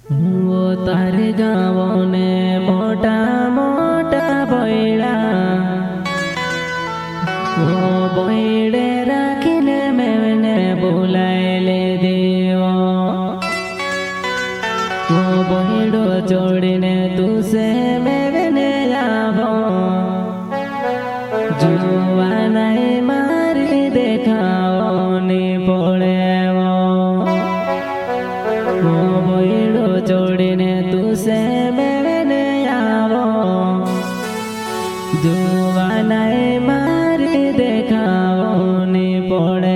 वो तारे गाँवों ने मोटा मोटा बैड़ा वो बैड़े राखिने मैंने बुलाए देवो वो बैड़ो जोड़ने तुसे मैंने आवो जुआ नहीं मारी देखाओ नी पड़े वो बैड़ो जोड़ने तुसे मैंने आवो जुआ नहीं मारी देखाओ नी पड़े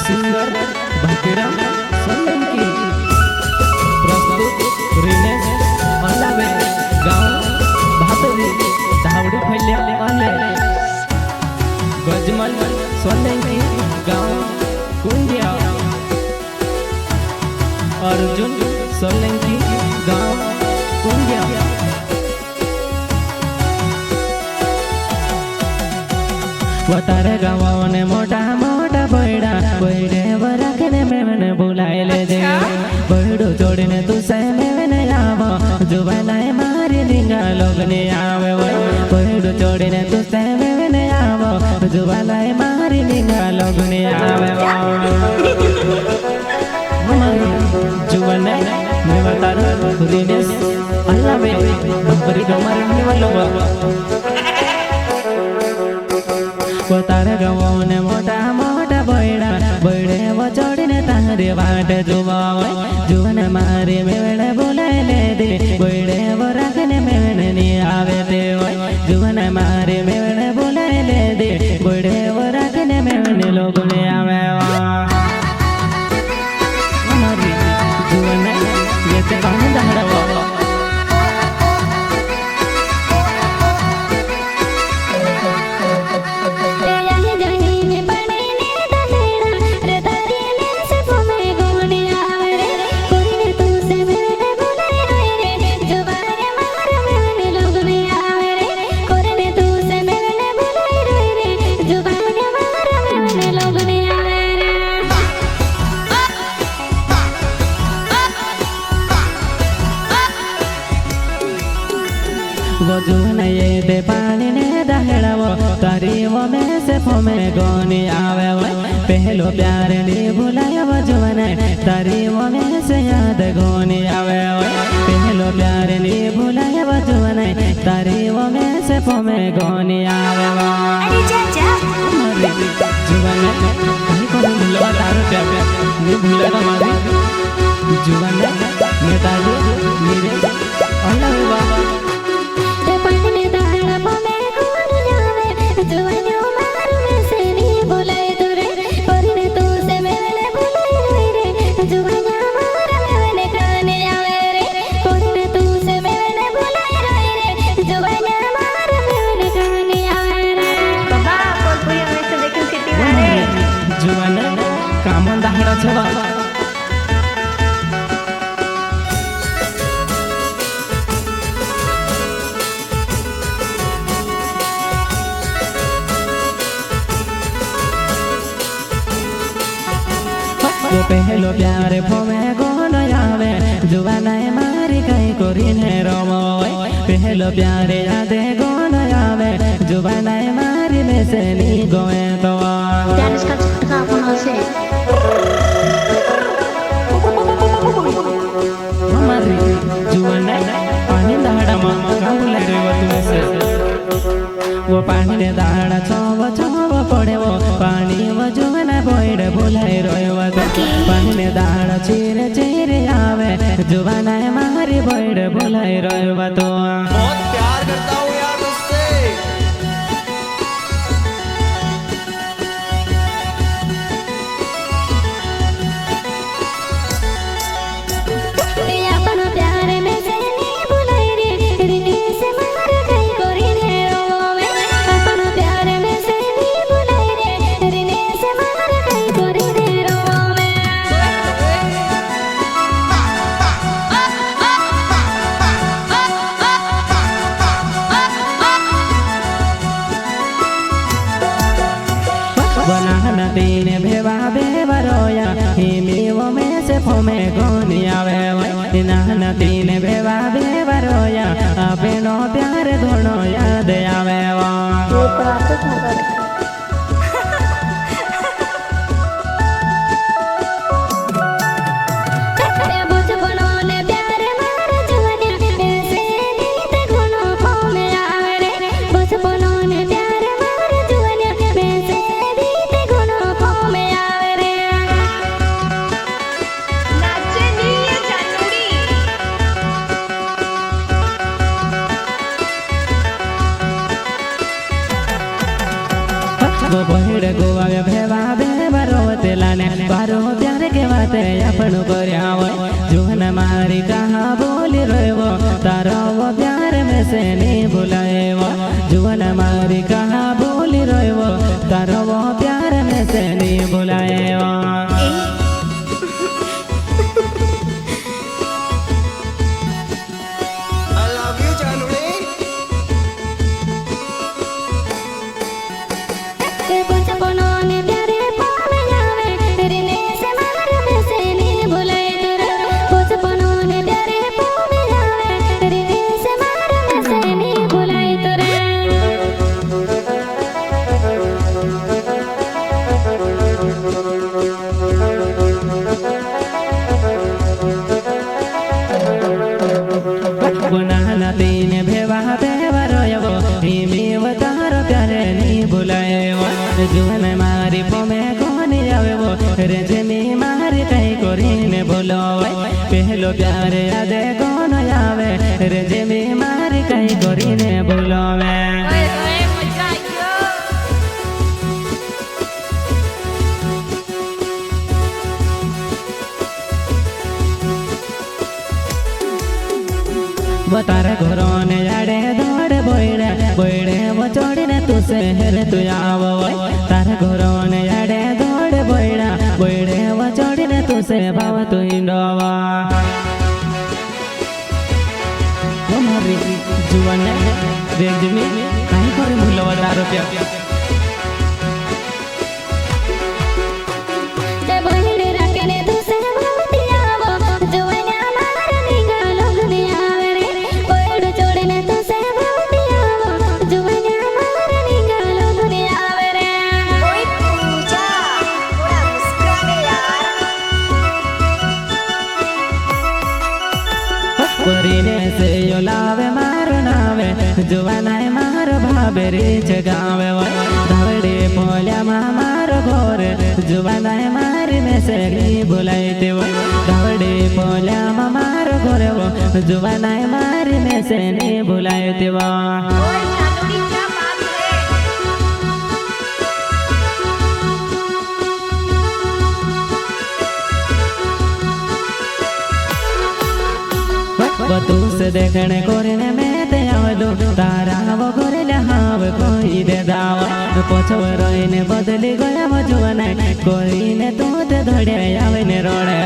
सिंगर भाग्यराम सोलंकी प्रस्तुत रिनेश अलावे गाँव भातरी धावड़ी फैल्या वाले गजमल सोलंकी गाँव कुंडिया अर्जुन सोलंकी गाँव कुंडिया वतारे गाँव ने मोटा मोटा बैड़ा बैड़े वरखने मैंने बुलाए ले दे बैड़ो जोड़ने तुसे मैंने आवो जुबानाए मारी निंगा लोग ने आवे बैड़ो जोड़ने तुसे मैंने आवो जुबानाए मारी निंगा लोग ने आवे जुबाना मैं बता रहा रिनेश अल्लाह में बड़ी गमर में वालों तारे गाँव ने मोटा मोटा बैड़ा बैड़े वो जोड़ने तारे बाट जुबावे जुबन मारे मेवड़े बुलाए ले दे बैड़े वो रखने मेवड़े नहीं आवे दे जुबन मारे मेवड़े बुलाए ले दे बैड़े वो रखने मेवड़े लोग ने आवे जुबन ये ते कौन दहड़ा वो जुन ये दे पानी ने दहड़ा वो तारी वो में से फोमे गोनी आवे वो पहलो प्यार ने भुलाया वो जुन तारी वो में से याद गोनी आवे वो पहलो प्यार ने भुलाया वो जुन तारी वो में से फोमे गोनी आवे वो अरे चाचा जुन कहीं को भूलवा तारो प्यार नहीं भूला तो मारी जुन मैं तारो मेरे अल्लाह बाबा कामन दाहड़ा छवा वो पहलो प्यार फोमे गोन आवे जुबानाए मारी कहीं कोरी ने रोमो पहलो प्यार यादे गोन आवे जुबानाए मारी में से नी गोए तो डांस का छटका अपन से हमारी जुबाना पानी दाड़ा मामा का बुला रहे हो तुम से वो पानी ने दाड़ा छावा पड़े वो पानी वो जुबाना बोइड बुलाए रोए वो पानी ने दाड़ा चीरे चीरे आवे जुबाना मारी बोइड बुलाए रोए वो तो बहुत प्यार करता हूँ यार तुझसे ફોમે કોની આવે હોય નાના તીને ભેવા ભેવા રોયા આપેનો પ્યાર ઘણો યાદ આવે બહેડ ગોવા ભેવા ભેવા રોતેલા ને બારો પ્યાર કેવાતે આપણું કર્યા હોય જોન મારી કહા બોલી રહ્યો તારો પ્યાર મેં સે નહીં ભૂલાયો જોન મારી કહા બોલી રહ્યો તારો પ્યાર મેં સે નહીં ભૂલાયો I love you, Januri. નાના તીને ભેવા ભેવા રોયો મેવ તારો પ્યારે નહીં ભૂલાયો જુવન મારી પોમે કોની આવ્યો રે જેમી મારી કઈ કરીને ભૂલો પહેલો પ્યાર યાદે કોણ આવે રે જેમી મારી કઈ કરીને ભૂલો તારા ઘરો ને યાડે દોડ બોયડે બોયડે વચોડીને તું શહેર તું આવો તારા ઘરો ને યાડે દોડ બોયડા બોયડે વચોડીને તું સે ભાવ તું ઈંડોવા મારી જુવાને રેજમી કાઈ કરે ભૂલો તારો પ્યાર કરીને સે યો લાવે મારો નાવે જુવાનાય મારો ભાભે રીચ ગાવે ધવડે પોલ્યામાં મારો ઘોર જુવાનાય મારી મેં સેલી બોલાય તેવો ધવડે પોલ્યામાં મારો ઘોર જુવાનાય મારી મેં સેલી બોલાય તેવા तू से देखने कोरने में ते आवलो तारा वो गोरेला हाव कोई दे दावा पोछव रोइने बदली गया मजुवने कोरीने तू ते धड़े आवे ने रोड़े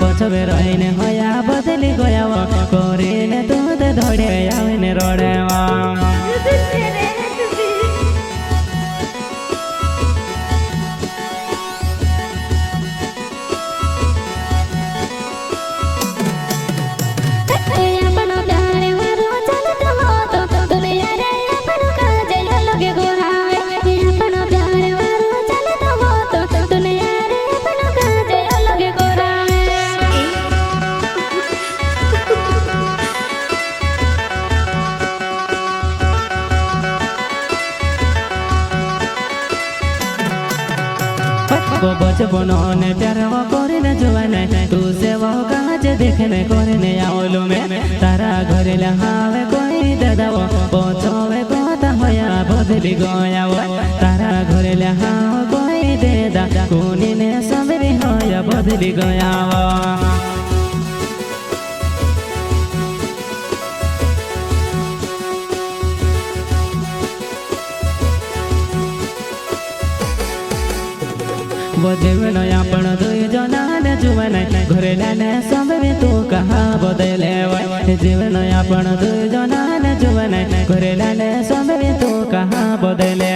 पोछव रोइने होया बदली गया कोरीने तू ते धड़े आवे ने रोड़े बचपनो ने प्यार वो कोरने जुवाने तू से वो काज देखने कोरने आवलो में तारा घरे लहावे कोई दादावो पोछोवे कोता होया बदली गया तारा घरे लहावे कोई देदा कोनी ने सबरी होया बदली गया वो जीवन आपण दुई जनान जुवन घरेला ने संभवे तू कहा बदले जीवन आपण दुई जनान जुवन घरेला ने संभवे तू कहा बदले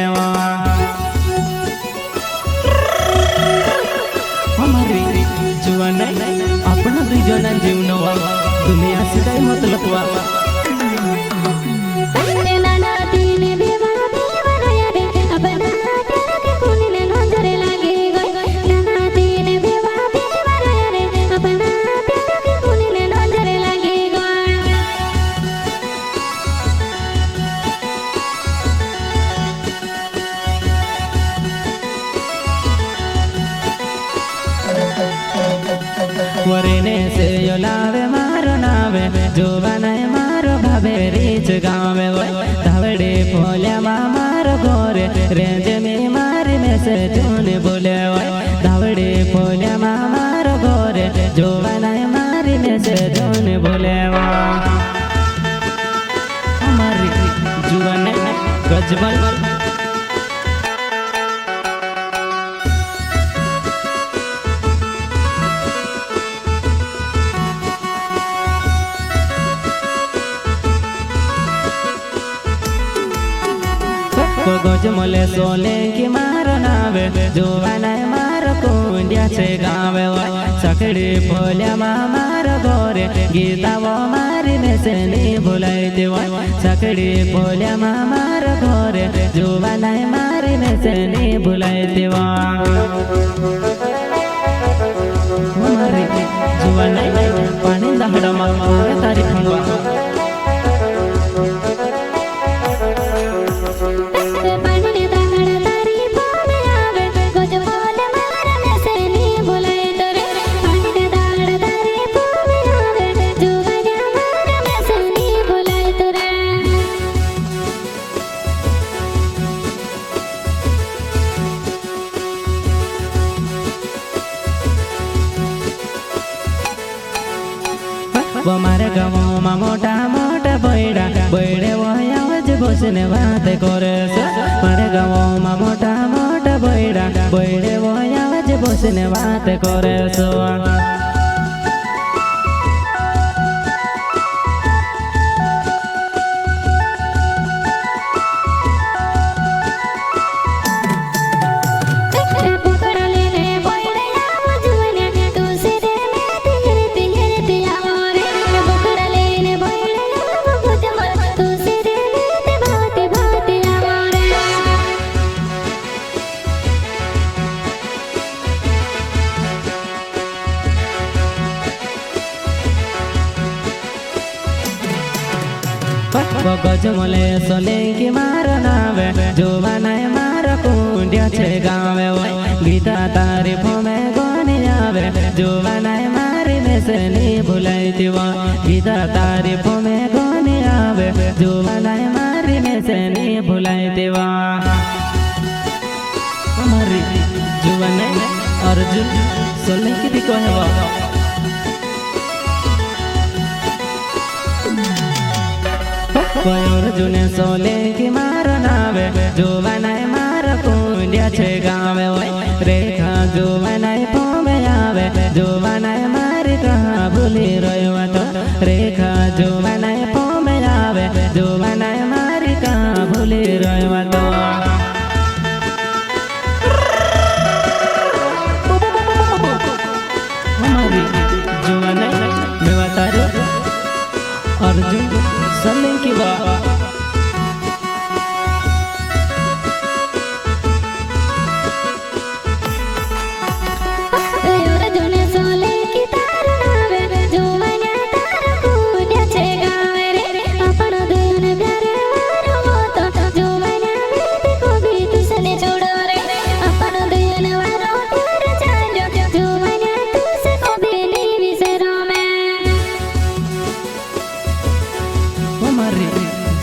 हमारी जुवन वरीने से यो लावे मारो नावे जुवानाय मारो भावे रीच गावे धावड़े पोल्या मारो गोरे रेंज में मारी में से जूने बोले धावड़े पोल्या मारो गोरे जुवानाय मारी में से जूने बोले हमारी जुवानाय गजबल गोज मोले सोले की मारो नावे जुवानाय मारो कुंडिया से गावे सकड़ी पोल्या मारो गोरे गीता वो मारी में से नहीं भुलाई थी सकड़ी पोल्या मारो गोरे जुवानाय मारी में से नहीं भुलाई थी जुवानाय पानी दहड़ा मारे तारीफ वो मारे गाँव में मोटा मोटा बैड़ा बैड़े वो आवाज बसने बात करे मारे गाँव में मोटा मोटा बैड़ा बैड़े वो आवाज बसने बात करे गज मोले सोले की मारो नावे जुवानाय मारो कुंडिया छे गावे गीता तारीफ में गोनी आवे जुवानाय मारी में से नहीं भुलाई थी गीता तारीफ में गोनी आवे जुवानाय मारी में से नहीं भुलाई थी हमारी जुवानाय अर्जुन सोले की भी कहे अर्जुन सोले की मारो नावे जुवानाय मारो कुंडिया छे गावे रेखा जुवानाय पोमे आवे जुवानाय मारी कहाँ भूली रहो तो रेखा जुवानाय पोमे आवे जुवानाय मारी कहाँ भूली रहो तो हमारी जुवानाय मैं बता रहा अर्जुन सोले की बात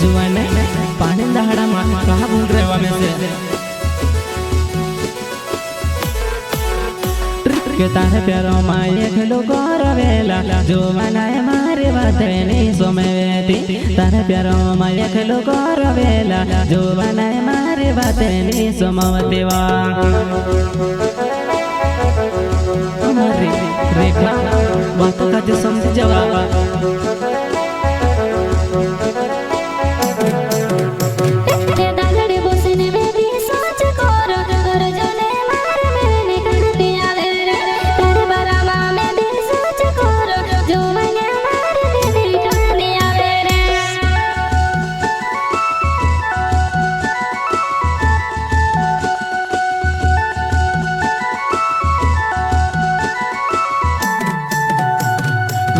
जुवानाय पानी दहाड़ा कहाँ भूल रहे हो में से के तारे प्यारो माये खलो गोरवेला जुवानाय मारे बाते नहीं सोमेती तारे प्यारो माये खलो गोरवेला जुवानाय मारे बाते नहीं सोमवती हमारी रेखा बातों का जो समझ जवाब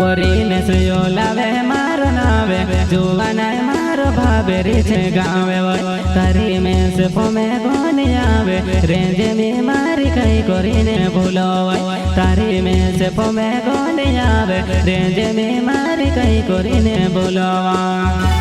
वरीने से यो लावे मारो नावे जुवानाय मारो बेरी छे गावे तारी में से फोमे कोने आवे रेंज में मारी कई कोरीने भूलो तारी में से फोमे कोने आवे रेंज में मारी कई कोरीने भूलो।